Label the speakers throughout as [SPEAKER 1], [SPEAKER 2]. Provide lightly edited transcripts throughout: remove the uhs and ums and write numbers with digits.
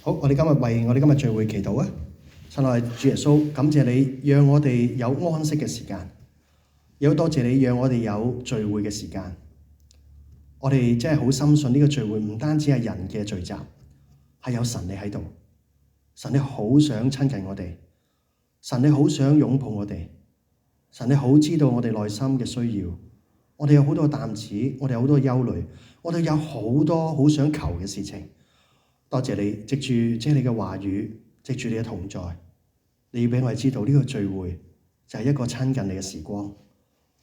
[SPEAKER 1] 好，我哋今日為我哋今日聚會祈禱啊！親愛的主耶穌，感謝你讓我哋有安息嘅時間，亦都多謝你讓我哋有聚會嘅時間。我哋真係好深信呢個聚會唔單止係人嘅聚集，係有神你喺度。神你好想親近我哋，神你好想擁抱我哋，神你好知道我哋內心嘅需要。我哋有好多擔子，我哋有好多憂慮，我哋有好多好想求嘅事情。多謝你，藉住你嘅話語，藉住你嘅同在，你要俾我哋知道呢個聚會就係一個親近你嘅時光。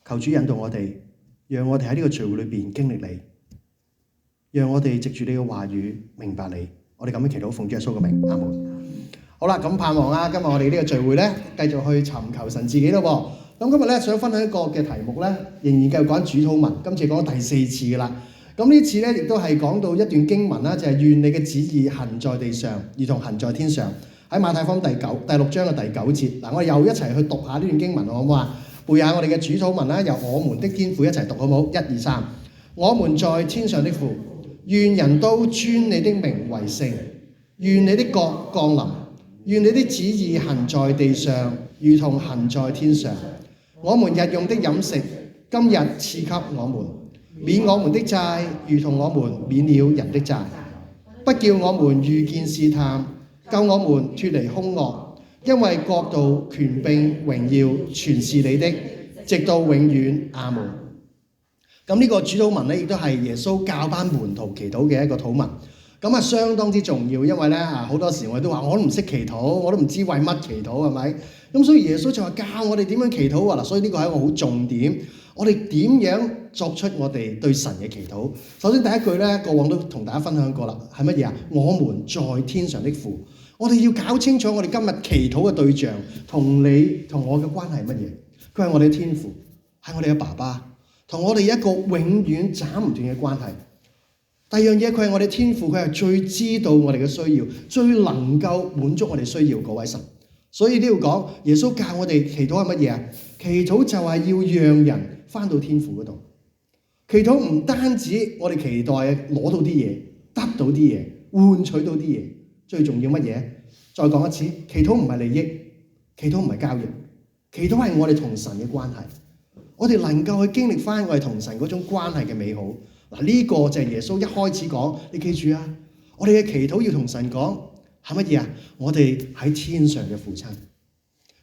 [SPEAKER 1] 求主引導我哋，讓我哋喺呢個聚會裏邊經歷你，讓我哋藉住你嘅話語明白你。我哋咁樣祈禱，奉主耶穌嘅名，阿門。好啦，咁盼望啊，今日我哋呢個聚會咧，繼續去尋求神自己咯。咁今日咧想分享一個嘅題目咧，仍然繼續講主禱文，今次講咗第4次噶啦。咁呢次咧亦都係講到一段經文啦，就係願你嘅旨意行在地上，如同行在天上。喺馬太福音第6章嘅第9節。嗱，我哋又一齊去讀下呢段經文，好唔好啊？背下我哋嘅主禱文啦，由我們的天父一齊讀，好唔好？1、2、3。我們在天上的父，願人都尊你的名為聖，願你的國降臨，願你的旨意行在地上，如同行在天上。我們日用的飲食，今日賜給我們。免我們的債，如同我們免了人的債，不叫我們遇見試探，救我們脫離兇惡。因為國度、權柄、榮耀，全是你的，直到永遠。阿門。咁呢個主禱文咧，亦都係耶穌教班門徒祈禱嘅一個禱文。咁啊，相當之重要，因為咧好多時我哋都話我都唔識祈禱，我都唔知為乜祈禱，係咪？咁所以耶穌就話教我哋點樣祈禱啊！嗱，所以呢個係一個好重點。我哋點樣作出我哋對神嘅祈禱？首先第一句咧，過往都同大家分享過啦，係乜嘢啊？我們在天上的父。我哋要搞清楚我哋今日祈禱嘅對象同你同我嘅關係係乜嘢？佢係我哋嘅天父，係我哋嘅爸爸，同我哋一個永遠斬唔斷嘅關係。第二樣嘢，佢係我哋天父，佢係最知道我哋嘅需要，最能夠滿足我哋需要嗰位神。所以呢度講，耶穌教我哋祈禱係乜嘢啊？祈禱就係要讓人返到天父嗰度。祈禱唔單止我哋期待攞到啲嘢，得到啲嘢，換取到啲嘢，最重要乜嘢？再講一次，祈禱唔係利益，祈禱唔係交易，祈禱係我哋同神嘅關係。我哋能夠去經歷返我哋同神嗰種關係嘅美好。嗱，呢個就係耶穌一開始講，你記住啊，我哋嘅祈禱要同神講係乜嘢啊？我哋喺天上嘅父親。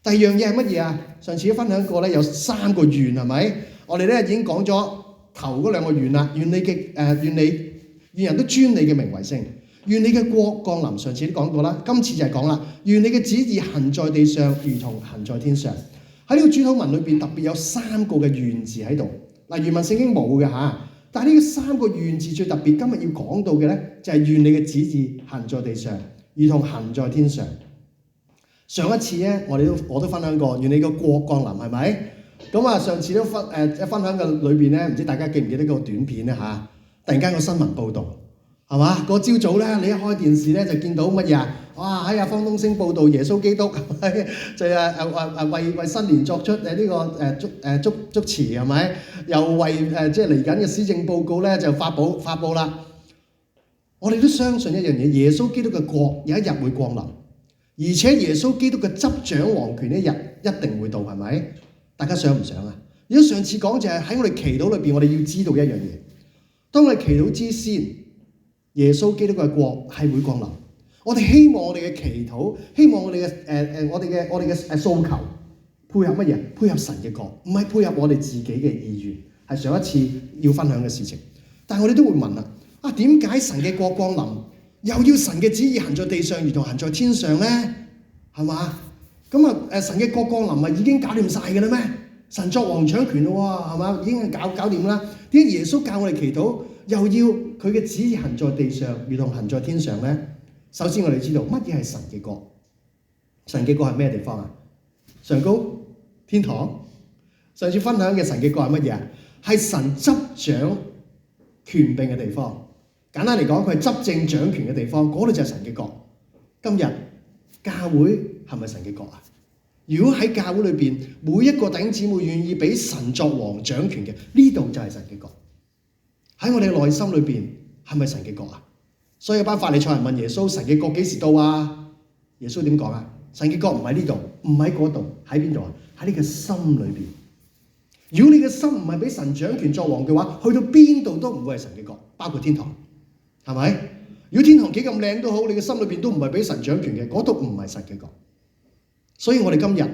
[SPEAKER 1] 第二樣嘢係乜嘢啊？上次都分享過咧，有3個願係咪？我哋咧已經講咗頭嗰2個願啦。願人都尊你嘅名為聖，願你嘅國降臨。上次都講過啦，今次就係講啦，願你嘅旨意行在地上，如同行在天上。喺呢個主禱文裏邊特別有3個嘅願字喺度。嗱，原文聖經冇嘅嚇，但係呢3個願字最特別，今日要講到嘅咧就係願你嘅旨意行在地上，如同行在天上。上一次咧，我都分享過，願你個國降臨係咪？咁啊，上次都分享嘅裏邊咧，唔知大家記唔記得嗰個短片咧嚇？突然間個新聞報導係嘛？個朝早咧，你一開電視咧就見到乜嘢啊？哇！喺方東升報導耶穌基督就係為新年作出呢個祝詞係咪？又為即係嚟緊嘅施政報告咧就發佈啦。我哋都相信一樣嘢，耶穌基督嘅國有一日會降臨。而且耶穌基督嘅執掌王權一日一定會到，係咪？大家想唔想啊？如果上次講就係喺我哋祈禱裏邊，我哋要知道一樣嘢。當我哋祈禱之先，耶穌基督嘅國係會降臨。我哋希望我哋嘅祈禱，希望我哋嘅訴求配合乜嘢？配合神嘅國，唔係配合我哋自己嘅意願。係上一次要分享嘅事情。但係我哋都會問啦，點解神嘅國降臨？又要神嘅旨意行在地上，如同行在天上咧，係嘛？咁啊，神嘅國降臨咪已經搞掂晒嘅啦咩？神作王掌權咯喎，係嘛？已經搞掂啦。點解耶穌教我哋祈禱，又要佢嘅旨意行在地上，如同行在天上咧？首先我哋知道乜嘢係神嘅國？神嘅國係咩地方啊？上高天堂。上次分享嘅神嘅國係乜嘢啊？係神執掌權柄嘅地方。簡單嚟講，佢係執政掌權嘅地方，嗰度就係神嘅國。今日教會係咪神嘅國啊？如果喺教會裏邊，每一個弟兄姊妹願意俾神作王掌權嘅，呢度就係神嘅國。喺我哋內心裏邊，係咪神嘅國啊？所以有班法利賽人問耶穌：神嘅國幾時到啊？耶穌點講啊？神嘅國唔喺呢度，唔喺嗰度，喺邊度啊？喺你嘅心裏邊。如果你嘅心唔係俾神掌權作王嘅話，去到邊度都唔會係神嘅國，包括天堂，係咪？如果天堂幾咁靚都好，你嘅心裏邊都唔係俾神掌權嘅，嗰度唔係神嘅國。所以我哋今日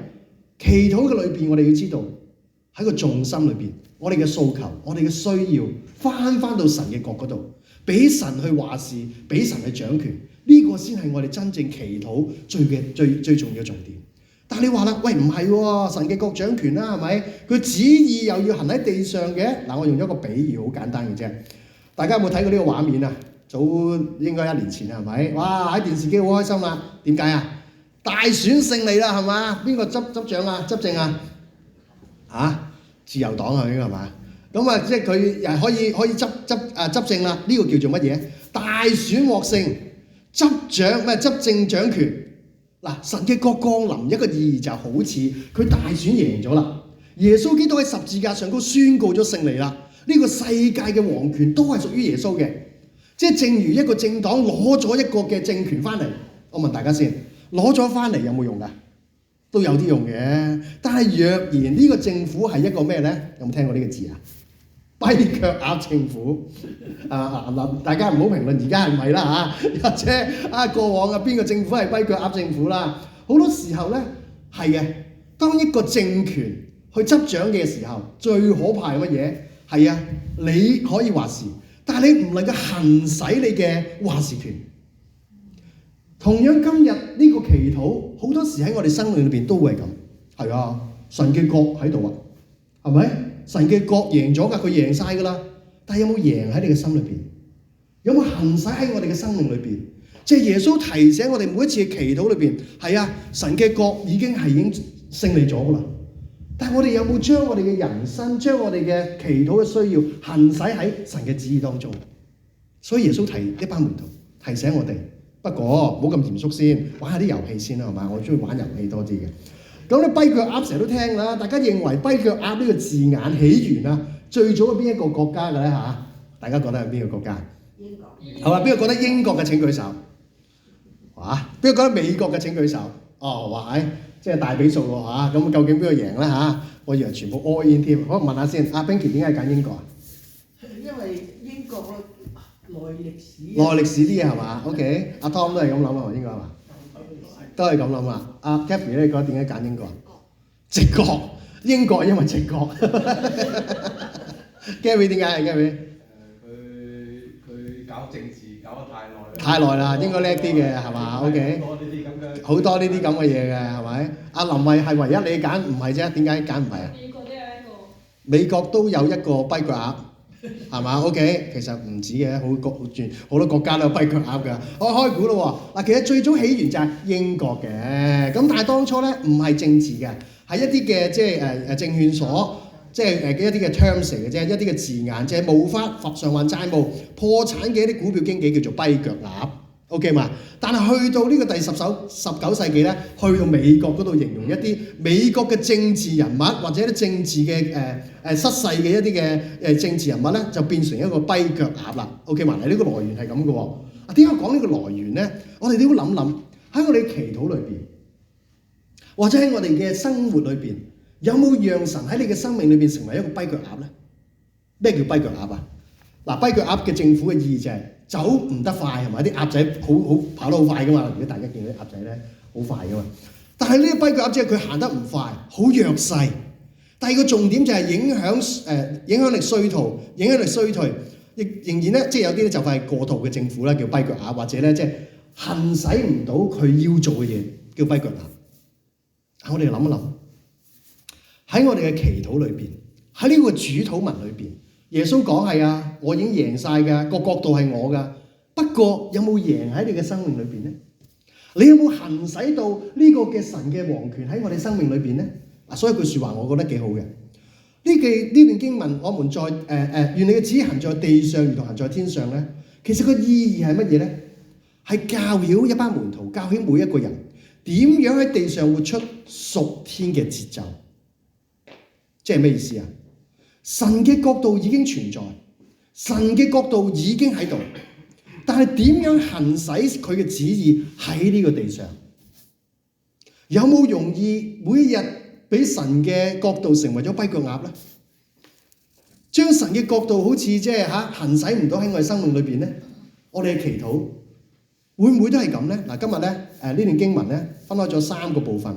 [SPEAKER 1] 祈禱嘅裏邊，我哋要知道喺個重心裏邊，我哋嘅訴求，我哋嘅需要，翻到神嘅國嗰度，俾神去話事，俾神去掌權，呢個先係我哋真正祈禱最重要嘅重點。但係你話啦，喂，唔係喎，神嘅國掌權啦，係咪？佢旨意又要行喺地上嘅。嗱，我用咗個比喻，好簡單嘅啫。大家有冇睇過呢個畫面啊？早應該1年前係咪？哇！喺電視機好開心啦。點解啊？大選勝利啦，係嘛？邊個執掌啊？執政啊？自由黨啊，應該係嘛？咁啊，即係佢又可以執政啦。呢個叫做乜嘢？大選獲勝，執政掌權。嗱，神嘅國降臨一個意義就好似佢大選贏咗啦。耶穌基督喺十字架上都宣告咗勝利啦。呢個世界嘅皇權都係屬於耶穌嘅。即係正如一個政黨攞咗一個嘅政權翻嚟，我問大家先，攞咗翻嚟有冇用㗎？都有啲用嘅。但係若然呢個政府係一個咩咧？有冇聽過呢個字啊？跛腳鴨政府大家唔好評論而家係咪啦嚇，或者過往邊個政府係跛腳鴨政府啦？好多時候咧係嘅。當一個政權去執掌嘅時候，最可怕係乜嘢？係啊，你可以話事，但係你唔能夠行使你嘅話事權。同樣今日呢個祈禱，好多時喺我哋生命裏邊都會係咁。係啊，神嘅國喺度啊，係咪？神嘅國贏咗㗎，佢贏晒㗎啦。但係有冇贏喺你嘅心裏邊？有冇行使喺我哋嘅生命裏邊？即係耶穌提醒我哋每一次嘅祈禱裏邊，係啊，神嘅國已經勝利咗㗎啦。但係我哋有冇將我哋嘅人生、將我哋嘅祈禱嘅需要行使喺神嘅旨意當中？所以耶穌提一班門徒，提醒我哋。不過唔好咁嚴肅先，玩下啲遊戲先啦，係嘛？我中意玩遊戲多啲嘅。咁咧，跛腳鴨成日都聽啦，大家認為跛腳鴨呢個字眼起源啊，最早係邊一個國家嘅咧嚇？大家覺得係邊個國家？英國。係嘛？邊個覺得英國嘅請舉手？哇！邊個覺得美國嘅請舉手？哦，哇！即係大比數喎嚇。咁究竟邊個贏咧嚇？我以為全部 all in 添。好，問下先，阿 Binky 點解揀英國啊？
[SPEAKER 2] 因為英國內歷史。
[SPEAKER 1] 內歷史啲嘢係嘛 ？OK， 阿 Tom 都係咁諗啊，應該係嘛？都係咁諗啊！阿 Kathy 咧，你覺得點解揀英國啊？直覺，英國因為直覺。Gary 點解啊 ？Gary？
[SPEAKER 3] 佢搞政治搞得太耐啦。
[SPEAKER 1] 太耐啦，應該叻啲嘅係嘛？OK。好多呢啲咁嘅嘢嘅係咪？阿林慧係唯一你揀唔係啫，點解揀唔係啊？
[SPEAKER 4] 美國都有一個。
[SPEAKER 1] 美國都有一個跛腳鴨。係嘛 ？OK， 其實唔止嘅，好多國家都有跛腳鴨㗎。我開估咯喎，嗱，其實最早起源就係英國嘅，咁但係當初咧唔係政治嘅，係一啲嘅即係證券所，即係一啲嘅 terms 嚟嘅啫，一啲嘅字眼，即係冒發償還債務破產嘅一啲股票經紀叫做跛腳鴨。OK 嘛？但係去到呢個第19世紀咧，去到美國嗰度形容一啲美國嘅政治人物或者啲政治嘅失勢嘅一啲嘅政治人物咧，就變成一個跛腳鴨啦。OK 嘛？呢個來源係咁嘅喎。點解講呢個來源咧？我哋都要諗諗喺我哋祈禱裏邊，或者喺我哋嘅生活裏邊，有冇讓神喺你嘅生命裏邊成為一個跛腳鴨咧？咩叫跛腳鴨啊？嗱，跛腳鴨嘅政府嘅意義就係走唔得快係咪？啲鴨仔好跑得好快噶嘛。如果大家見到啲鴨仔咧，好快噶嘛。但係呢個跛腳鴨即係佢行得唔快，好弱勢。第二個重點就係影響力衰退，亦仍然咧，即係有啲咧就快過渡嘅政府咧叫跛腳鴨，或者咧即係行使唔到佢要做嘅嘢叫跛腳鴨。我哋諗一諗喺我哋嘅祈禱裏邊，喺呢個主禱文裏邊。耶穌講係啊，我已經贏晒㗎，個國度係我㗎。不過有冇贏喺你嘅生命裏邊咧？你有冇行使到呢個嘅神嘅王權喺我哋生命裏邊咧？嗱，所以句説話我覺得幾好嘅。呢段經文，我們在願你嘅旨意行在地上，如同行在天上咧。其實個意義係乜嘢咧？係教曉一班門徒，教曉每一個人點樣喺地上活出屬天嘅節奏。即係咩意思啊？神嘅國度已經存在，神嘅國度已經喺度，但係點樣行使佢嘅旨意喺呢個地上？有冇容易每一日俾神嘅國度成為咗跛腳鴨咧？將神嘅國度好似即係行使唔到喺我哋生命裏邊咧，我哋嘅祈禱會唔會都係咁咧？嗱，今日咧呢段經文咧分開咗3個部分。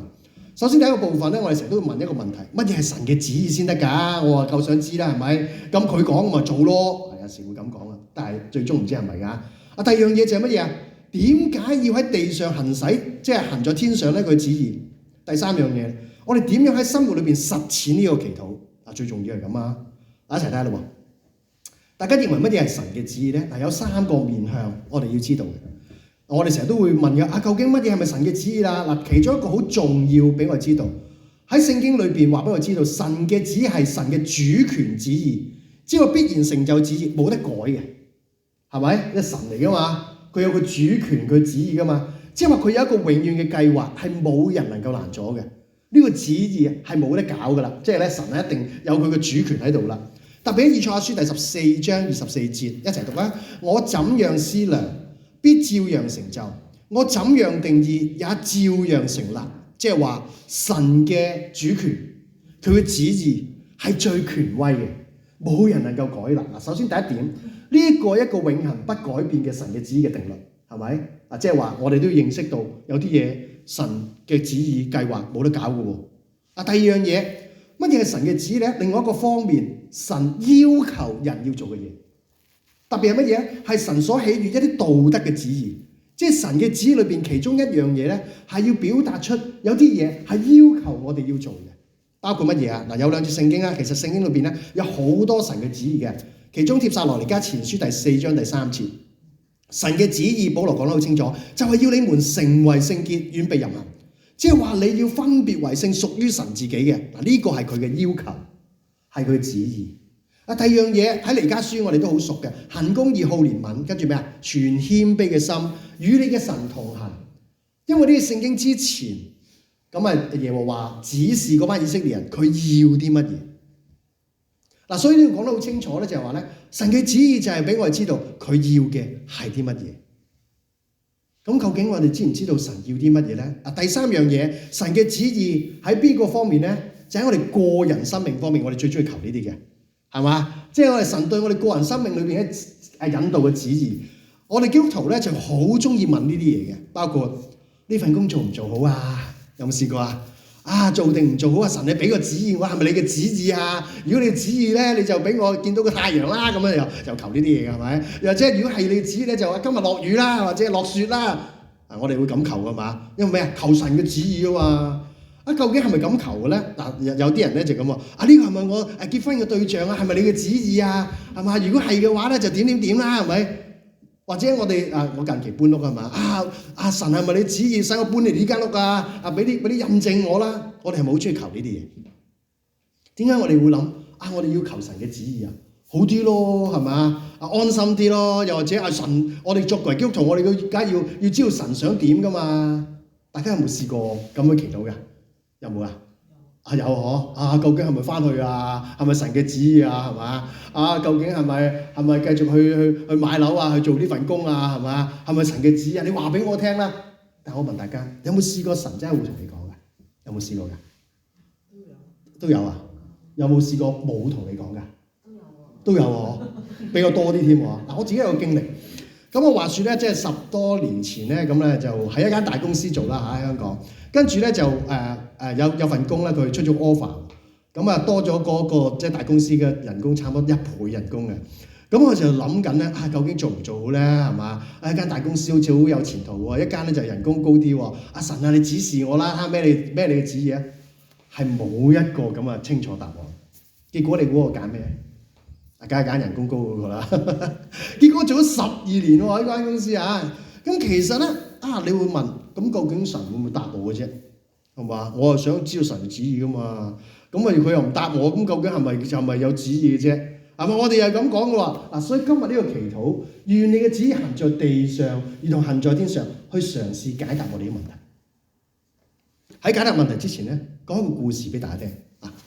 [SPEAKER 1] 首先第一個部分咧，我哋成日都會問一個問題：乜嘢係神嘅旨意先得㗎？我話夠想知啦，係咪？咁佢講我咪做咯，有時會咁講啊，但係最終唔知係咪㗎？第二樣嘢就係乜嘢啊？點解要喺地上行使，即係行在天上咧？佢旨意。第3樣嘢，我哋點樣喺生活裏邊實踐呢個祈禱？最重要係咁啊！一齊睇下啦喎。大家認為乜嘢係神嘅旨意咧？有3個面向，我哋要知道嘅。我哋成日都會問嘅，究竟乜嘢係咪神嘅旨意啦？其中一個好重要俾我哋知道，喺聖經裏邊話俾我哋知道，神嘅旨意係神嘅主權旨意，即係話必然成就旨意，冇得改嘅，係咪？因為神嚟噶嘛，佢有個主權，佢旨意噶嘛，即係話佢有一個永遠嘅計劃，係冇人能夠攔阻嘅。呢個旨意係冇得搞噶啦，即係咧神一定有佢嘅主權喺度啦。特別喺以賽亞書第14章24節，一齊讀啦。我怎樣思量，必照樣成就；我怎樣定義，也照樣成立。即係話神嘅主權，佢嘅旨意係最權威嘅，冇人能夠改啦。首先第一點，呢一個永恆不改變嘅神嘅旨意嘅定律，係咪？即係話我哋都要認識到有啲嘢神嘅旨意計劃冇得搞嘅喎。第二樣嘢，乜嘢係神嘅旨意咧？另外一個方面，神要求人要做嘅嘢，特別係乜嘢？係神所喜悅一啲道德嘅旨意，即係神嘅旨意裏邊其中一樣嘢咧，係要表達出有啲嘢係要求我哋要做嘅，包括乜嘢啊？有2節聖經啊，其實聖經裏邊咧有好多神嘅旨意嘅，其中帖撒羅尼迦前書第4章第3節，神嘅旨意保羅講得好清楚，就係要你們成為聖潔，遠避淫行。即係話你要分別為聖，屬於神自己嘅。呢個係佢嘅要求，係佢嘅旨意。第二樣嘢喺彌迦書我哋都好熟嘅，行公義好憐憫，跟住咩啊？存謙卑嘅心，與你嘅神同行。因為呢個聖經之前咁耶和華指示嗰班以色列人佢要啲乜嘢。所以呢度講得好清楚咧，就係話咧，神嘅旨意就係俾我哋知道佢要嘅係啲乜嘢。咁究竟我哋知唔知道神要啲乜嘢咧？第3樣嘢，神嘅旨意喺邊個方面咧？就喺我哋個人生命方面，我哋最中意求呢啲嘅，係嘛？即係我哋神對我哋個人生命裏邊嘅引導嘅旨意，我哋基督徒咧就好中意問呢啲嘢嘅，包括呢份工做唔做好啊？有冇試過啊？做定唔做好啊？神你俾個旨意我，係咪你嘅旨意啊？如果你嘅旨意咧，你就俾我見到個太陽啦，咁樣又求呢啲嘢嘅係咪？又或者如果係你嘅旨意咧，就話今日落雨啦，或者落雪啦，我哋會咁求㗎嘛？因為咩啊？求神嘅旨意啊嘛。究竟係咪咁求嘅咧？有啲人咧就咁話：呢個係咪我結婚嘅對象啊？係咪你嘅旨意啊？係嘛？如果係嘅話咧，就點啦，係咪？或者我哋我近期搬屋係嘛？神係咪你旨意使我搬嚟呢間屋啊？俾啲印證我啦！我哋係咪好中意求呢啲嘢？點解我哋會諗我哋要求神嘅旨意啊？好啲咯，係嘛？安心啲咯。又或者神，我哋作為基督徒，我哋梗係要知道神想點噶嘛？大家有冇試過咁樣祈禱㗎？有冇啊？有嗬。究竟係咪翻去啊？係咪神嘅旨意啊？係嘛？究竟係咪繼續去買樓啊？去做呢份工啊？係嘛？係咪神嘅旨意啊？你話俾我聽啦。但我問大家，有冇試過神真係會同你講㗎？有冇試過㗎？都有啊。有冇試過冇同你講㗎？都有喎，比較多啲添喎。我自己有個經歷。咁我話説咧，即係10多年前咧，咁咧就喺一間大公司做啦喺香港。跟住咧就有份工咧，佢出咗 offer，咁多咗嗰個即係大公司嘅人工差唔多1倍人工嘅。咁我就諗緊咧，究竟做唔做好咧？係嘛？一間大公司好似好有前途喎，一間咧就人工高啲喎。神啊，你指示我啦，咩你嘅旨意啊？係冇一個咁嘅清楚答案。結果你估我揀咩？梗係揀人工高嗰個啦。結果做咗12年喎喺間公司啊。咁其實咧你會問，咁究竟神會唔會答我嘅啫？係嘛？我係想知道神嘅旨意噶嘛。咁佢又唔答我，咁究竟係咪有旨意嘅啫？係咪？我哋又係咁講嘅喎。所以今日呢個祈禱，願你嘅旨意行在地上，如同行在天上，去嘗試解答我哋嘅問題。喺解答問題之前咧，講一個故事俾大家聽。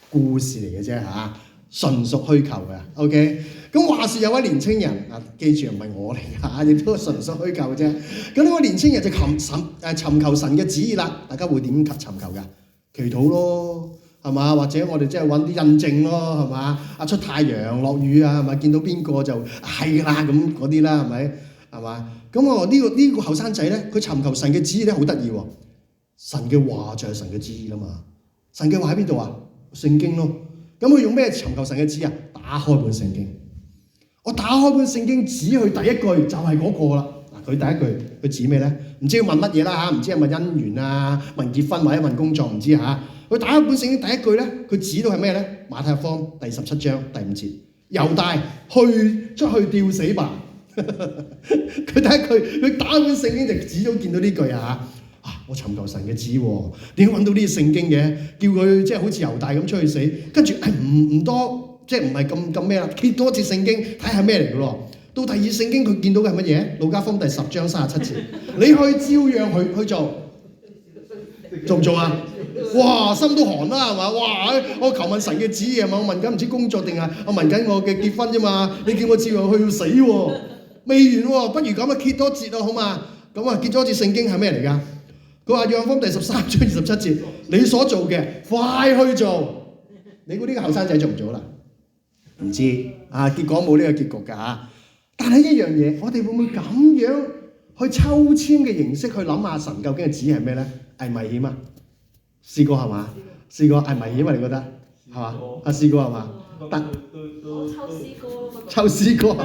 [SPEAKER 1] 故事嚟嘅啫嚇。純屬虛構嘅。OK， 咁話說有位年青人啊，記住唔係我嚟㗎，亦都係純屬虛構啫。咁呢位年青人就尋求神嘅旨意啦。大家會點尋求㗎？祈禱咯，係嘛？或者我哋即係揾啲印證咯，係嘛？出太陽落雨啊，係咪？見到邊個就係啦咁嗰啲啦，係咪？係嘛？咁我呢個後生仔咧，佢尋求神嘅旨意咧，好得意喎。神嘅話就係神嘅旨意啦嘛。神嘅話喺邊度啊？聖經咯。咁佢用咩尋求神嘅旨意啊？打開本聖經。我打開本聖經，指佢第一句就係嗰個啦。嗱，佢第一句佢指咩咧？唔知要問乜嘢啦嚇，唔知係問姻緣啊、問結婚或者問工作，唔知嚇。佢打開本聖經第一句咧，佢指到係咩咧？馬太福音第17章第5節，猶大出去吊死吧。佢第一句，佢打開本聖經就指到見到呢句啊！我尋求神嘅旨喎，點解揾到呢啲聖經嘅？叫佢即係好似猶大咁出去死，跟住唔多，即係唔係咁咩啦？揭多節聖經睇下咩嚟嘅咯。到第二聖經佢見到嘅係乜嘢？路加福音第10章37節，你可以照樣去做，做唔做啊？哇，心都寒啦，係嘛？哇！我求問神嘅旨意係嘛？我問緊唔知工作定係我問緊我嘅結婚啫嘛？你叫我照樣去要死喎，未完喎，不如咁啊揭多節咯，好嘛？咁啊揭多節聖經係咩嚟㗎？佢話約翰福音第13章27節，你所做嘅快去做。你估呢個後生仔做唔做啦？唔知啊，結果冇呢個結局㗎嚇。但係一樣嘢，我哋會唔會咁樣去抽籤嘅形式去諗下神究竟嘅旨意係咩咧？危唔危險啊？試過係嘛？試過危唔危險啊？你覺得係嘛？試過係嘛？
[SPEAKER 4] 我
[SPEAKER 1] 抽試過。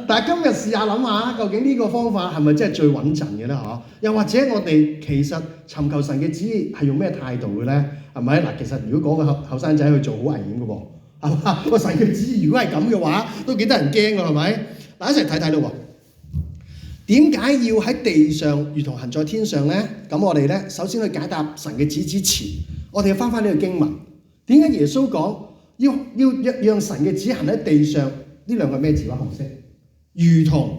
[SPEAKER 1] 但係今日試下諗下，究竟呢個方法係咪真係最穩陣嘅咧？又或者我哋其實尋求神嘅旨意係用咩態度嘅咧？係咪？嗱，其實如果講個後生仔去做，好危險嘅喎，係嘛？個神嘅旨意如果係咁嘅話，都幾得人驚㗎，係咪？嗱，一齊睇睇咯喎。點解要喺地上如同行在天上咧？咁我哋咧首先去解答神嘅旨意之前，我哋要翻呢個經文。點解耶穌講要讓神嘅旨意行喺地上？呢兩個咩字話紅色？如同。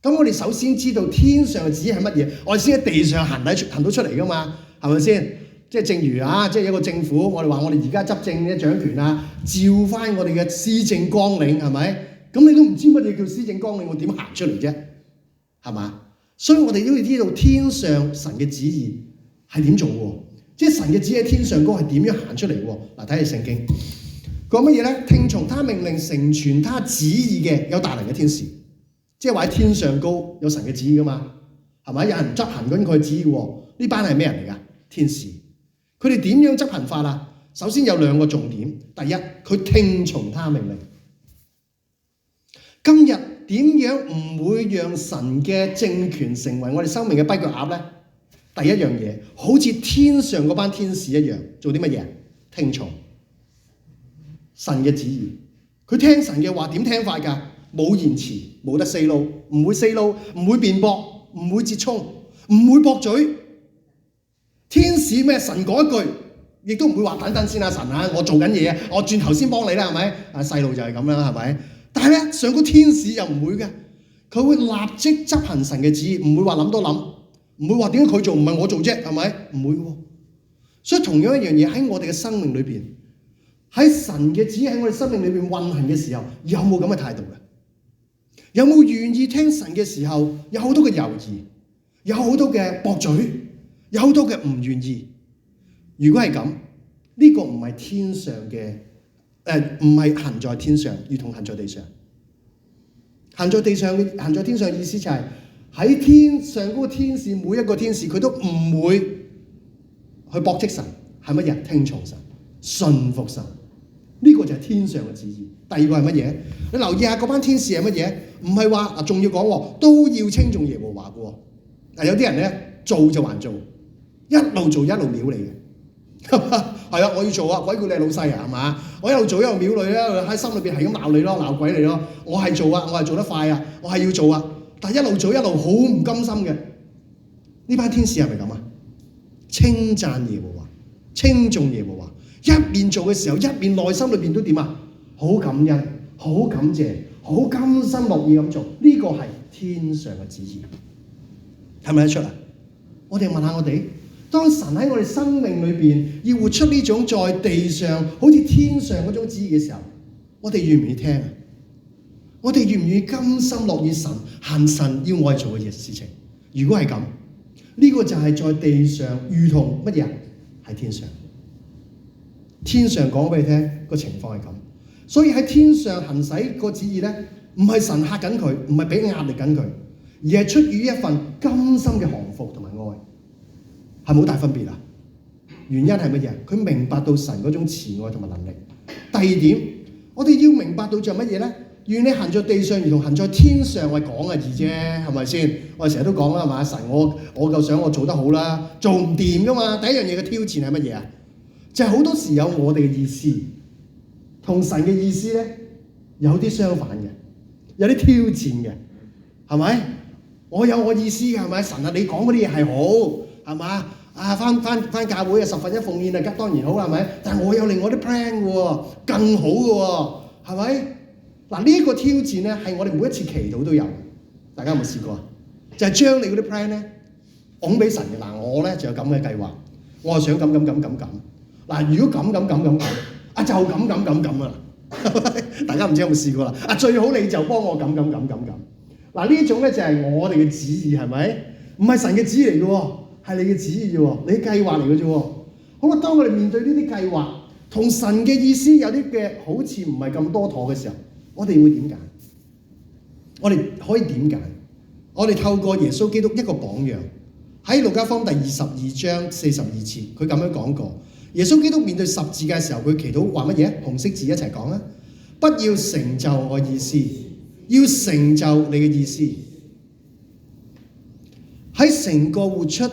[SPEAKER 1] 咁我哋首先知道天上嘅旨意係乜嘢，我哋先喺地上行到出嚟噶嘛，係咪先？即係正如即係一個政府，我哋話我哋而家執政嘅掌權啊，照翻我哋嘅施政綱領係咪？咁你都唔知乜嘢叫施政綱領，我點行出嚟啫？係嘛？所以我哋都要知道天上神嘅旨意係點做喎，即係神嘅旨意喺天上高係點樣行出嚟喎？嗱，睇下聖經講乜嘢咧？聽從他命令成全他旨意嘅有大能嘅天使。即係話喺天上高有神嘅旨意噶嘛，係咪？有人執行緊佢嘅旨意喎。呢班係咩人嚟㗎？天使。佢哋點樣執行法啊？首先有兩個重點。第一，佢聽從他命令。今日點樣唔會讓神嘅政權成為我哋生命嘅跛腳鴨咧？第一樣嘢，好似天上嗰班天使一樣，做啲乜嘢？聽從神嘅旨意。佢聽神嘅話點聽法㗎？冇言辭，冇得四路，唔會四路，唔會辯駁，唔會折衝，唔會駁嘴。天使咩？神講一句，亦都唔會話等等先啊，神啊，我做緊嘢啊，我轉頭先幫你啦，係咪？細路就係咁啦，係咪？但係咧，上個天使又唔會嘅，佢會立即執行神嘅旨意，唔會話諗多諗，唔會話點解佢做唔係我做啫，係咪？唔會喎。所以同樣一樣嘢喺我哋嘅生命裏邊，喺神嘅旨意喺我哋生命裏邊運行嘅時候，有冇咁嘅態度嘅？有冇願意聽神嘅時候，有好多嘅猶豫，有好多嘅駁嘴，有好多嘅唔願意？如果係咁，呢個唔係天上嘅，唔係行在天上，如同行在地上。行在地上嘅，行在天上嘅意思就係喺天上嗰個天使，每一個天使佢都唔會去駁斥神，係乜嘢？聽從神，信服神。呢個就係天上嘅旨意。第二個係乜嘢？你留意下嗰班天使係乜嘢？唔係話仲要講喎，都要稱頌耶和華嘅喎。有啲人咧做就還做，一路做一路秒你嘅。係啊，我要做啊，鬼叫你係老細啊，係嘛？我一路做一路秒你啦，喺心裏邊係咁鬧你咯，鬧鬼你咯。我係做啊，我係做得快啊，我係要做啊。但係一路做一路好唔甘心嘅。呢班天使係咪咁啊？稱讚耶和華，稱頌耶和華。一面做嘅時候，一面內心裏邊都點啊？好感恩，好感謝，好甘心樂意咁做。呢個係天上嘅旨意，係咪得出啊？我哋問下我哋，當神喺我哋生命裏邊要活出呢種在地上好似天上嗰種旨意嘅時候，我哋願唔願意聽啊？我哋願唔願意甘心樂意行神要我哋做嘅事情？如果係咁，呢個就係在地上如同乜嘢？喺天上。天上講俾你聽個情況係咁，所以喺天上行使個旨意咧，唔係神嚇緊佢，唔係俾壓力緊佢，而係出於一份甘心嘅降服同埋愛。係冇大分別啊！原因係乜嘢？佢明白到神嗰種慈愛同埋能力。第二點，我哋要明白到就係乜嘢咧？願你行在地上如同行在天上，我講嘅易啫，係咪先？我哋成日都講啦，係嘛？神我夠想我做得好啦，做唔掂噶嘛。第一樣嘢嘅挑戰係乜嘢啊？就係好多時有我哋嘅意思，同神嘅意思咧有啲相反嘅，有啲挑戰嘅，係咪？我有我意思嘅，係咪？神啊，你講嗰啲嘢係好。係嘛？啊，翻教會啊，1/10奉獻啊，當然好啦，係咪？但係我有另外啲 plan 嘅喎，更好嘅喎，係咪？嗱，呢一個挑戰咧，係我哋每一次祈禱都有。大家有冇試過啊？就係將你嗰啲 plan 咧，拱俾神嘅。嗱，我咧就有咁嘅計劃，我係想咁。嗱，如果咁，啊就咁啊！大家唔知有冇試過啦？啊，最好你就幫我咁。嗱，呢種咧就係我哋嘅旨意，係咪？唔係神嘅旨意嚟嘅喎。係你嘅旨意啫喎，你嘅計劃嚟嘅啫喎。好啦，當我哋面對呢啲計劃同神嘅意思有啲嘅好似唔係咁多妥嘅時候，我哋會點揀？我哋可以點揀？我哋透過耶穌基督一個榜樣，喺路加福音第22章42節，佢咁樣講過。耶穌基督面對十字架嘅時候，佢祈禱話乜嘢？紅色字一齊講啦！不要成就我意思，要成就你嘅意思。喺成個活出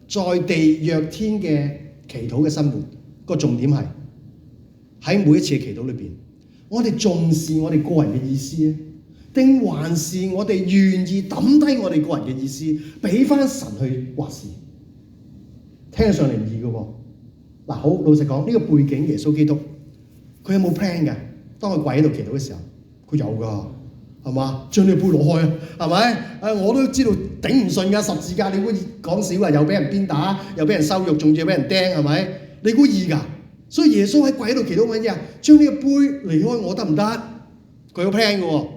[SPEAKER 1] 在地若天嘅祈禱嘅生活，個重點係喺每一次嘅祈禱裏邊，我哋重視我哋個人嘅意思咧，定還是我哋願意抌低我哋個人嘅意思，俾翻神去話事？聽上嚟唔易嘅喎。嗱，好老實講，呢個背景耶穌基督，佢有冇 plan 㗎？當佢跪喺度祈禱嘅時候，佢有㗎。係嘛？將呢個杯攞開啊！係咪？我都知道頂唔順㗎，十字架你估講少啊？又俾人鞭打，又俾人羞辱，仲要俾人釘，係咪？你估易㗎？所以耶穌喺跪喺度祈禱乜嘢啊？將呢個杯離開我得唔得？佢有 plan 嘅喎，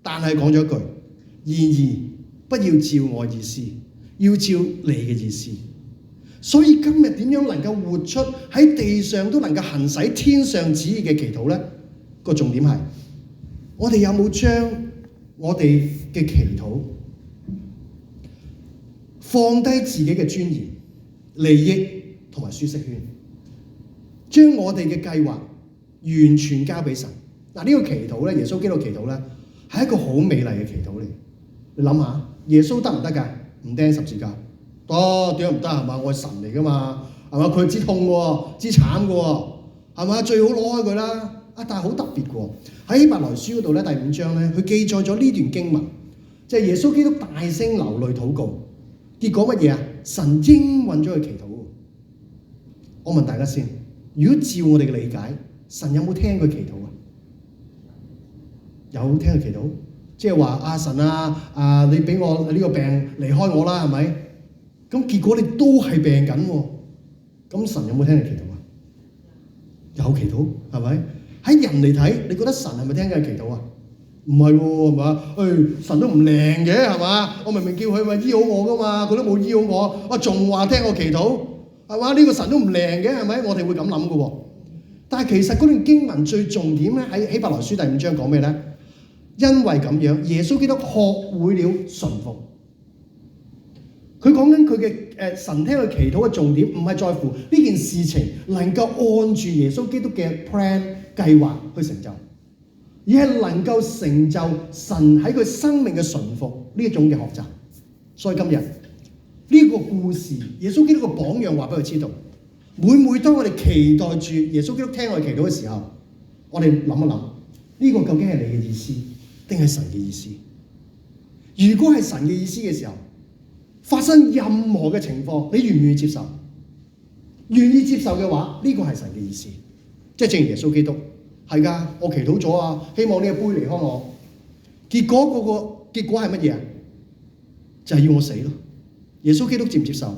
[SPEAKER 1] 但係講咗一句：然而不要照我意思，要照你嘅意思。所以今日點樣能夠活出喺地上都能夠行使天上旨意嘅祈禱咧？個重點係，我哋有冇將我哋嘅祈禱放低自己嘅尊嚴、利益同埋舒適圈，將我哋嘅計劃完全交俾神？嗱，呢個祈禱咧，耶穌基督祈禱咧，係一個好美麗嘅祈禱嚟。你諗下，耶穌得唔得㗎？唔釘十字架得，點解唔得？係嘛？我係神嚟㗎嘛，係嘛？佢知痛喎，知慘㗎喎，係嘛？最好攞開佢啦。但係好特別嘅喎，喺希伯來書嗰度咧，第5章咧，佢記載咗呢段經文，就係耶穌基督大聲流淚禱告，結果乜嘢啊？神應允咗佢祈禱。我問大家先，如果照我哋嘅理解，神有冇聽佢祈禱啊？有聽佢祈禱，即係話阿神啊，你俾我呢個病離開我啦，係咪？咁結果你都係病緊喎，咁神有冇聽佢祈禱啊？有祈禱，係咪？喺人嚟睇，你覺得神係咪聽緊祈禱啊？唔係喎，係嘛？神都唔靈嘅，係嘛？我明明叫佢咪醫好我噶嘛，佢都冇醫好我，我仲話聽我祈禱，係嘛？呢個神都唔靈嘅，係咪？我哋會咁諗嘅喎。但係其實嗰段經文最重點咧，喺希伯來書第5章講咩咧？因為咁樣，耶穌基督學會了順服。佢講緊佢嘅神聽佢祈禱嘅重點，唔係在乎呢件事情能夠按住耶穌基督嘅 plan 計劃去成就，而係能夠成就神喺佢生命嘅順服呢一種嘅學習。所以今日呢個故事，耶穌基督嘅榜樣話俾佢知道，每當我哋期待住耶穌基督聽我哋祈禱嘅時候，我哋諗一諗，呢個究竟係你嘅意思定係神嘅意思？如果係神嘅意思嘅時候，發生任何嘅情況，你願唔願意接受？願意接受嘅話，呢個係神嘅意思。即係正如耶穌基督係㗎，我祈禱咗啊，希望呢個杯離開我。結果係乜嘢啊？就係要我死咯。耶穌基督接唔接受？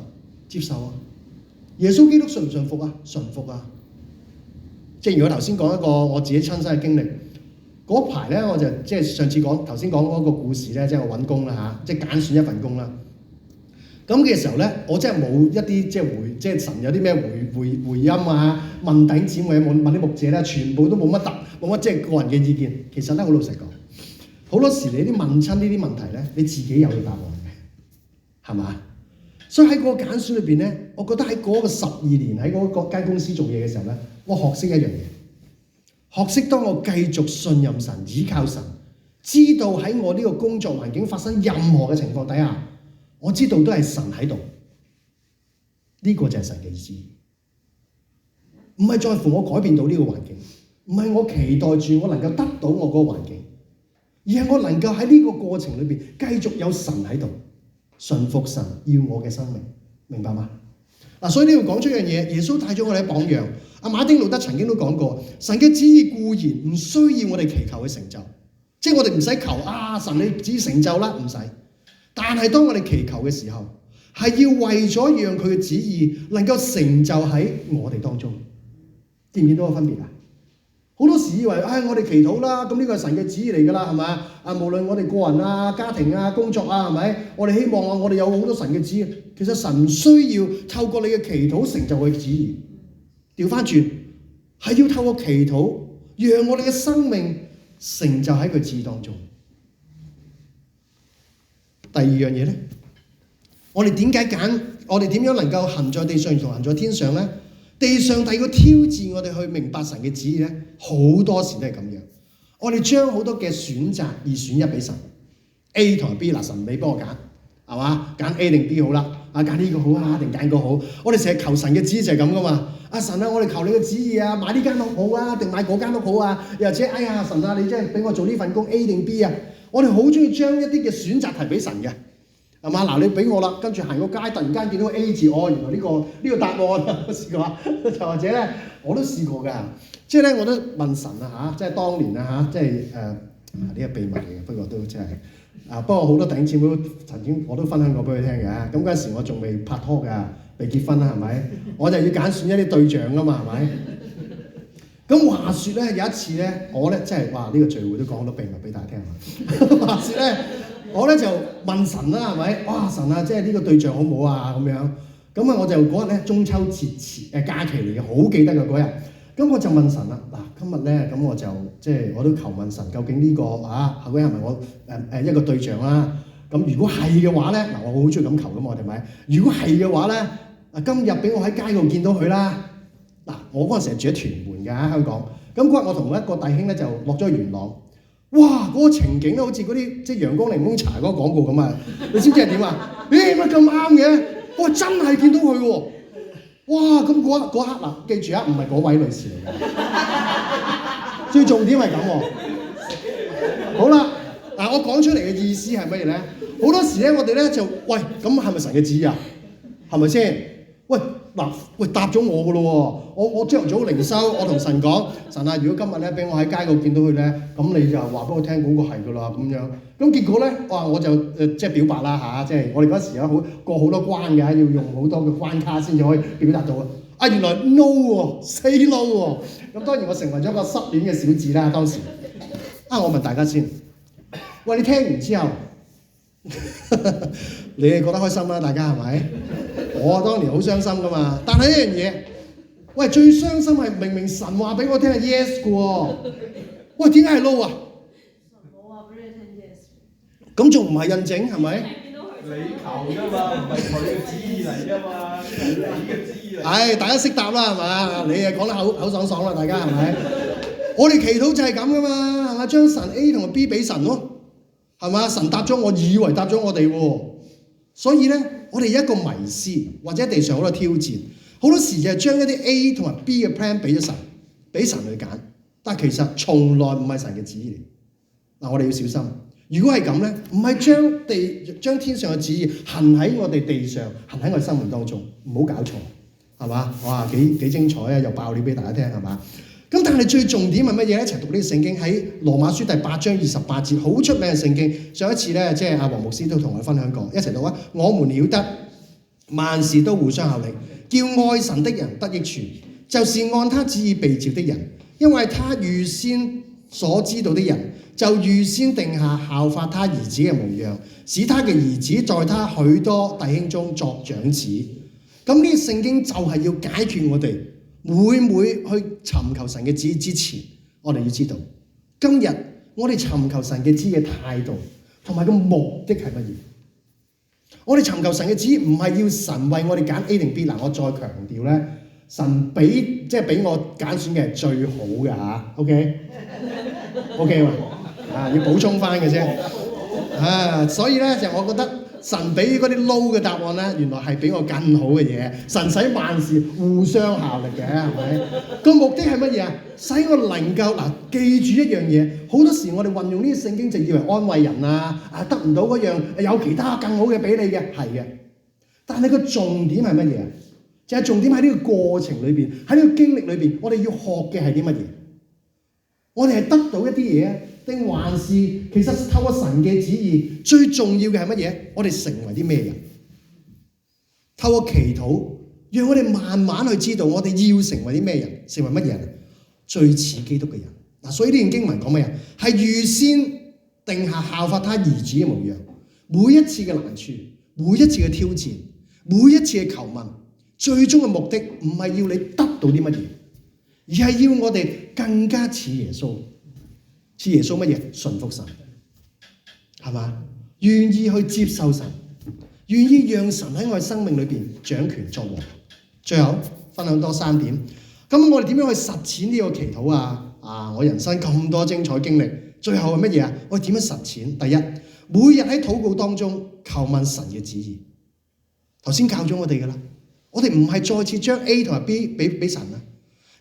[SPEAKER 1] 接受啊！耶穌基督順唔順服啊？順服啊！即係如果頭先講一個我自己親身嘅經歷，嗰排咧我就即係上次頭先講嗰個故事咧，即係我揾工啦嚇，即係揀選一份工啦。咁嘅時候咧，我真係冇一啲即係神有啲咩回音啊，問弟兄姊妹問啲牧者咧，全部都冇乜即係個人嘅意見。其實咧好老實講，好多時你啲問親呢啲問題咧，你自己有個答案嘅，係嘛？所以喺嗰個揀選裏邊咧，我覺得喺嗰個12年喺嗰間公司做嘢嘅時候咧，我學識一樣嘢，學識當我繼續信任神、倚靠神，知道喺我呢個工作環境發生任何嘅情況底下，我知道都係神喺度，呢個就係神嘅意思，唔係在乎我改變到呢個環境，唔係我期待住我能夠得到我嗰個環境，而係我能夠喺呢個過程裏邊繼續有神喺度。順服神要我嘅生命，明白嗎？所以呢度講出一樣嘢，耶穌帶咗我哋嘅榜樣。馬丁路德曾經都講過，神嘅旨意固然唔需要我哋祈求嘅成就，即係我哋唔使求神你旨意成就啦，唔使。但係當我哋祈求嘅時候，係要為咗讓佢嘅旨意能夠成就喺我哋當中，見唔見到個分別啊？好多時以為我哋祈禱啦，咁呢個係神嘅旨意嚟㗎啦，係咪？無論我哋個人啊、家庭啊、工作啊，係咪？我哋希望我哋有好多神嘅旨意。其實神唔需要透過你嘅祈禱成就佢嘅旨意，調翻轉係要透過祈禱，讓我哋嘅生命成就喺佢旨意當中。第二樣嘢咧，我哋點解揀？我哋點樣能夠行在地上同行在天上咧？地上第二個挑戰我哋去明白神嘅旨意咧，好多時都係咁樣。我哋將好多嘅選擇二選一俾神 ，A 同 B 嗱，神你幫我揀，係嘛？揀 A 定 B 好啦，揀呢個好啊，定揀個好？我哋成日求神嘅旨意就係咁噶嘛。神啊，我哋求你嘅旨意啊，買呢間屋好啊，定買嗰間屋好啊？又或者神啊，你真係俾我做呢份工 A 定 B 啊？我哋好中意將一啲嘅選擇題俾神嘅。係嘛？嗱，你俾我啦，跟住行個街，突然間見到 A 字，原來呢個答案，我試過，就或者咧，我都試過㗎。即係咧，我都問神啊即係當年啊即係呢個秘密嚟嘅，不過都真係不過好多弟兄姊妹都曾經我都分享過俾佢聽嘅。咁嗰陣時我仲未拍拖㗎，未結婚啦，係咪？我就要揀選一啲對象㗎嘛，係咪？咁話説咧，有一次咧，我咧即係呢個聚會都講好多秘密俾大家聽話説咧。我咧就問神啦，係咪？哇，神啊，即係呢個對象好唔好啊？咁樣咁我就嗰日咧中秋節假期嚟嘅，好記得嘅嗰日。咁我就問神啦，嗱，今日咧咁我就即係我都求問神，究竟呢個嗰個係咪我一個對象啦？咁如果係嘅話咧，我好中意咁求噶嘛，我哋咪？如果係嘅話咧，今日俾我喺街度見到佢啦。嗱，我嗰陣時係住喺屯門㗎，香港。咁嗰日我同一個弟兄咧就落咗元朗。哇！嗰個情景咧，好似嗰啲即係陽光檸檬茶嗰個廣告咁啊！你知唔知係點啊？乜咁啱嘅？哇！真係見到佢喎！哇！咁嗰刻嗱，記住啊，唔係嗰位女士嚟嘅。最重點係咁喎。好啦，嗱，我講出嚟嘅意思係乜嘢咧？好多時咧，我哋咧就喂，咁係咪神嘅旨意啊？係咪先？喂，答咗我㗎咯喎！我朝頭早靈修，我同神講：神啊，如果今日咧俾我喺街度見到佢咧，咁你就話俾我聽嗰個係㗎啦咁樣。咁結果咧，我就即係表白啦即係我哋嗰時有過好多關嘅，要用好多嘅關卡先至可以表達到啊。原來 no 喎，say no 喎。咁當然我成為咗一個失戀嘅小子啦。當時我問大家先，喂，你聽完之後，你係覺得開心啦？大家係咪？我當年好傷心噶嘛，但係一樣嘢，喂，最傷心係明明神話俾我聽係 yes 嘅喎，喂，點解係 no 啊？
[SPEAKER 2] 神冇話俾你聽 yes。
[SPEAKER 1] 咁仲唔係印證係咪？
[SPEAKER 3] 你求㗎嘛，唔係佢嘅旨意嚟㗎嘛，係你嘅旨意嚟。
[SPEAKER 1] 大家識答啦係嘛？你講得口爽爽啦，大家係咪？我哋祈禱就係咁噶嘛，係嘛？將神 A 同 B 俾神咯，係嘛？神答咗，我以為答咗我哋喎，所以咧。我哋一個迷思，或者地上好多挑戰，好多時就係將一啲 A 同埋 B 嘅 plan 俾咗神，俾神去揀，但係其實從來唔係神嘅旨意嚟。我哋要小心。如果係咁咧，唔係將天上嘅旨意行喺我哋地上，行喺我哋生命當中，唔好搞錯，係嘛？哇，幾精彩啊！又爆料俾大家聽，係嘛？咁但係最重點係乜嘢咧？一齊讀呢個聖經喺羅馬書第8章28節，好出名嘅聖經。上一次咧，即係黃牧師都同我分享過，一齊讀啊！我們曉得萬事都互相效力，叫愛神的人得益處，就是按他旨意被召的人，因為他預先所知道的人，就預先定下效法他兒子嘅模樣，使他嘅兒子在他許多弟兄中作長子。咁呢個聖經就係要解決我哋每去尋求神嘅旨意之前，我哋要知道今日我哋尋求神嘅旨意嘅態度同埋個目的係乜嘢？我哋尋求神嘅旨意唔係要神為我哋揀 A 定 B。嗱，我再強調咧，神俾我揀選嘅係最好嘅嚇。OK 嘛？要補充翻嘅啫。所以咧就我覺得神俾嗰啲 low 嘅答案咧，原來係俾我更好嘅嘢。神使萬事互相效力嘅，係咪？個目的係乜嘢啊？使我能夠記住一樣嘢。好多時我哋運用呢啲聖經就以為安慰人啊，得唔到嗰樣有其他更好嘅俾你嘅，係嘅。但係個重點係乜嘢啊？就係重點喺呢個過程裏邊，喺呢個經歷裏邊，我哋要學嘅係啲乜嘢？我哋係得到一啲嘢啊，定還是其實透過神嘅旨意，最重要嘅係乜嘢？我哋成為啲咩人？透過祈禱，讓我哋慢慢去知道我哋要成為啲咩人，成為乜嘢人？最似基督嘅人。所以呢段經文講乜嘢？係預先定下效法他兒子嘅模樣。每一次嘅難處，每一次嘅挑戰，每一次嘅求問，最終嘅目的唔係要你得到啲乜嘢，而係要我哋更加似耶穌。似耶穌乜嘢？順服神，係嘛？願意去接受神，願意讓神喺我哋生命裏邊掌權作王。最後分享多3點。咁我哋點樣去實踐呢個祈禱啊？我人生咁多精彩經歷，最後係乜嘢啊？我哋點樣實踐？第一，每日喺禱告當中求問神嘅旨意。頭先教咗我哋㗎啦，我哋唔係再次將 A 同埋 B 俾神啊，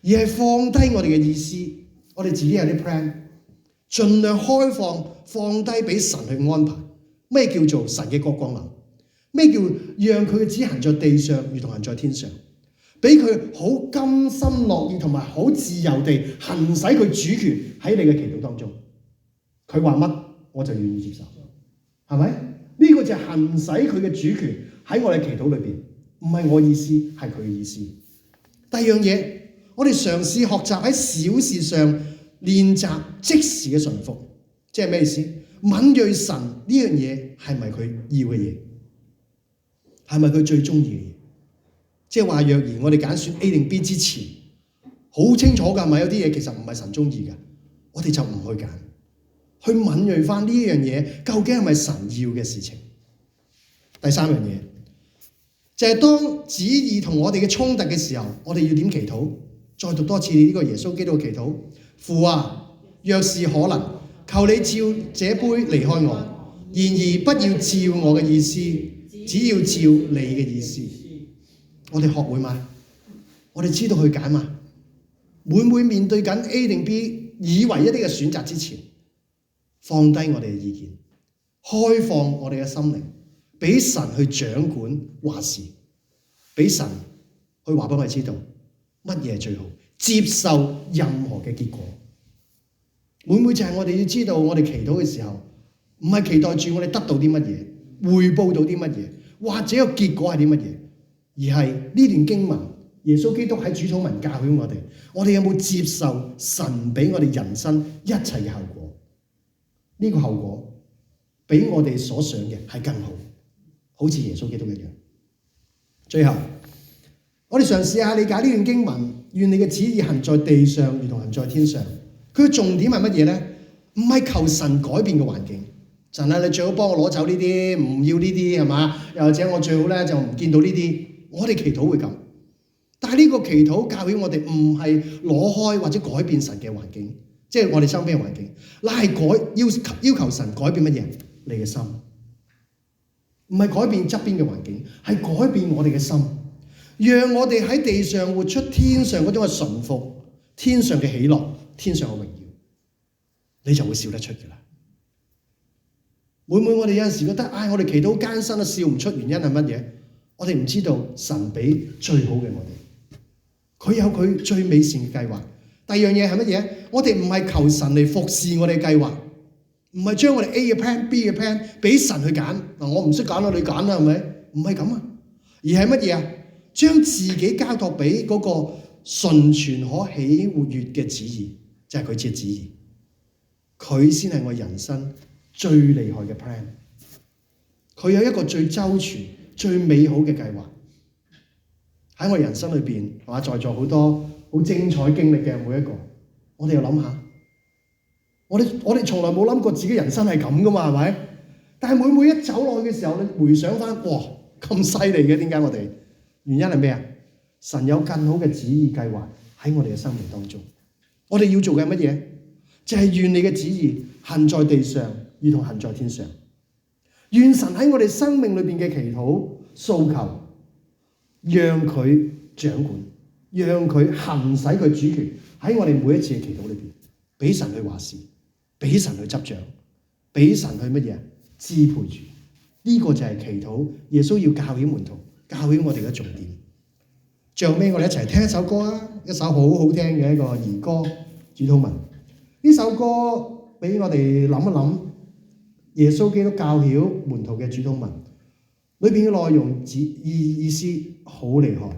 [SPEAKER 1] 而係放低我哋嘅意思，我哋自己有啲 plan， 盡量開放低俾神去安排。咩叫做神嘅國降臨？咩叫讓佢嘅旨行在地上，如同行在天上？俾佢好甘心樂意同埋好自由地行使佢主權喺你嘅祈禱當中。佢話乜我就願意接受，係咪？呢個就係行使佢嘅主權喺我哋祈禱裏邊，唔係我意思，係佢嘅意思。第二樣嘢，我哋嘗試學習喺小事上練習即時嘅順服，即係咩意思？敏鋭神呢樣嘢係咪佢要嘅嘢？係咪佢最中意嘅嘢？即係話，若然我哋揀選 A 定 B 之前，好清楚㗎，係咪有啲嘢其實唔係神中意嘅，我哋就唔去揀，去敏鋭翻呢樣嘢，究竟係咪神要嘅事情？第三樣嘢就係當旨意同我哋嘅衝突嘅時候，我哋要點祈禱？再讀多次呢個耶穌基督嘅祈禱：父啊，若是可能，求你照這杯離開我，然而不要照我嘅意思，只要照你嘅意思。我哋學會嗎？我哋知道去揀嘛？每面對緊 A 定 B， 以為一啲嘅選擇之前，放低我哋嘅意見，開放我哋嘅心靈，俾神去掌管話事，俾神去話俾我哋知道乜嘢係最好，接受任何嘅結果。每就係我哋要知道，我哋祈禱嘅時候，唔係期待住我哋得到啲乜嘢，匯報到啲乜嘢，或者個結果係啲乜嘢。而係呢段經文，耶穌基督喺主禱文教曉我哋有冇接受神俾我哋人生一切嘅後果？呢個後果比我哋所想嘅係更好，好似耶穌基督一樣。最後，我哋嘗試下理解呢段經文，願你嘅旨意行在地上，如同行在天上。佢嘅重點係乜嘢咧？唔係求神改變嘅環境。神啊，你最好幫我攞走呢啲，唔要呢啲係嘛？又或者我最好咧就唔見到呢啲。我哋祈禱會咁，但係呢個祈禱教曉我哋唔係攞開或者改變神嘅環境，即係我哋身邊嘅環境，乃係要求神改變乜嘢？你嘅心，唔係改變側邊嘅環境，係改變我哋嘅心，讓我哋喺地上活出天上嗰種嘅順服，天上嘅喜樂，天上嘅榮耀，你就會笑得出嘅啦。每我哋有陣時覺得，我哋祈禱艱辛都笑唔出，原因係乜嘢？我哋唔知道神俾最好嘅我哋，佢有佢最美善嘅計劃。第二樣嘢係乜嘢？我哋唔係求神嚟服侍我哋嘅計劃，唔係將我哋 A 嘅 plan、B 嘅 plan 俾神去揀。我唔識揀啦，你揀啦，係咪？唔係咁啊，而係乜嘢啊？將自己交託俾嗰個純全可喜活悅嘅旨意，就係佢嘅旨意。佢先係我人生最厲害嘅 plan。佢有一個最周全、最美好嘅計劃喺我人生裏邊，係嘛？在座好多好精彩經歷嘅每一個，我哋又諗下，我哋從來冇諗過自己人生係咁噶嘛，係咪？但係每一走落去嘅時候，你回想翻，哇，咁犀利嘅，點解我哋？原因係咩啊？神有更好嘅旨意計劃喺我哋嘅生命當中。我哋要做嘅係乜嘢？就係願你嘅旨意行在地上，如同行在天上。願神喺我哋生命裏邊嘅祈禱訴求，讓佢掌管，讓佢行使佢主權喺我哋每一次嘅祈禱裏邊，俾神去話事，俾神去執掌，俾神去乜嘢？支配住。呢個就係祈禱，耶穌要教曉門徒，教曉我哋嘅重點。最後尾我哋一齊聽一首歌啊，一首好好聽嘅一個兒歌主禱文。呢首歌俾我哋諗一諗，耶穌基督教曉門徒嘅主禱文裏邊嘅內容意思好厲害。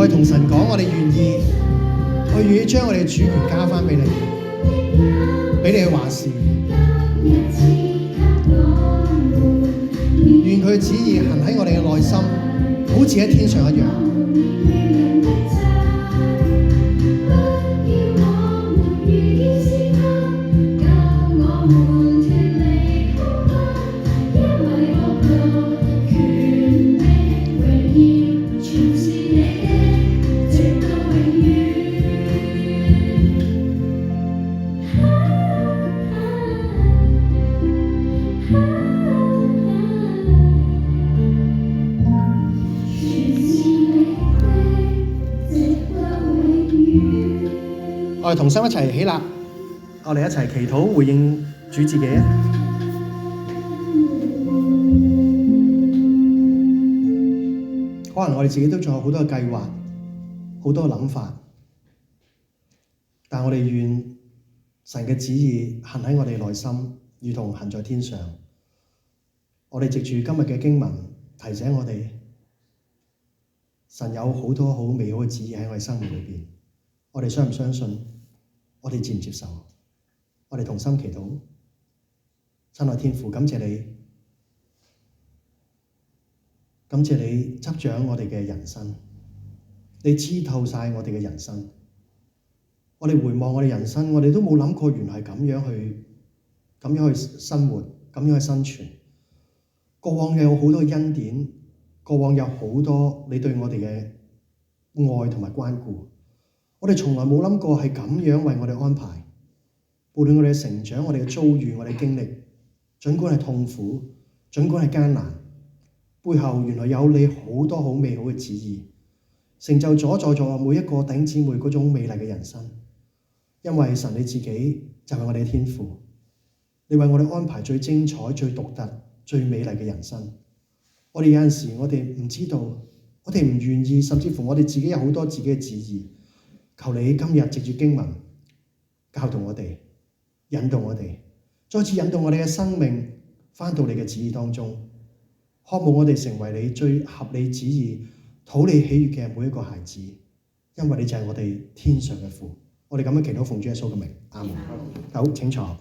[SPEAKER 1] 同神講，我哋願意，我願意將我哋嘅主權交翻俾你，俾你去話事。願佢旨意行喺我哋嘅內心，好似喺天上一樣。我哋同心一齊起立，我哋一齊祈禱回應主自己啊！可能我哋自己都仲有好多嘅計劃，好多嘅諗法，但我哋願神嘅旨意行喺我哋內心，如同行在天上。我哋藉住今日嘅經文提醒我哋，神有好多好美好嘅旨意喺我哋生命裏邊。我哋相唔相信？我哋接唔接受？我哋同心祈禱。親愛天父，感謝你，感謝你執掌我哋嘅人生，你知透晒我哋嘅人生。我哋回望我哋人生，我哋都冇諗過原來係咁樣去生活，咁樣去生存。過往有好多恩典，過往有好多你對我哋嘅愛同埋關顧。我哋從來冇諗過係咁樣為我哋安排。無論我哋嘅成長、我哋嘅遭遇、我哋嘅經歷，儘管係痛苦，儘管係艱難，背後原來有你好多好美好嘅旨意，成就咗在座每一個弟兄姊妹嗰種美麗嘅人生。因為神你自己就係我哋嘅天父，你為我哋安排最精彩、最獨特、最美麗嘅人生。我哋有陣時我哋唔知道，我哋唔願意，甚至乎我哋自己有好多自己嘅旨意。求你今日藉住經文教導我哋，引導我哋，再次引導我哋嘅生命返到你嘅旨意當中，渴望我哋成為你最合你旨意、討你喜悅嘅每一個孩子，因為你就係我哋天上嘅父。我哋咁樣祈禱奉主耶穌嘅名，阿門。好，請坐。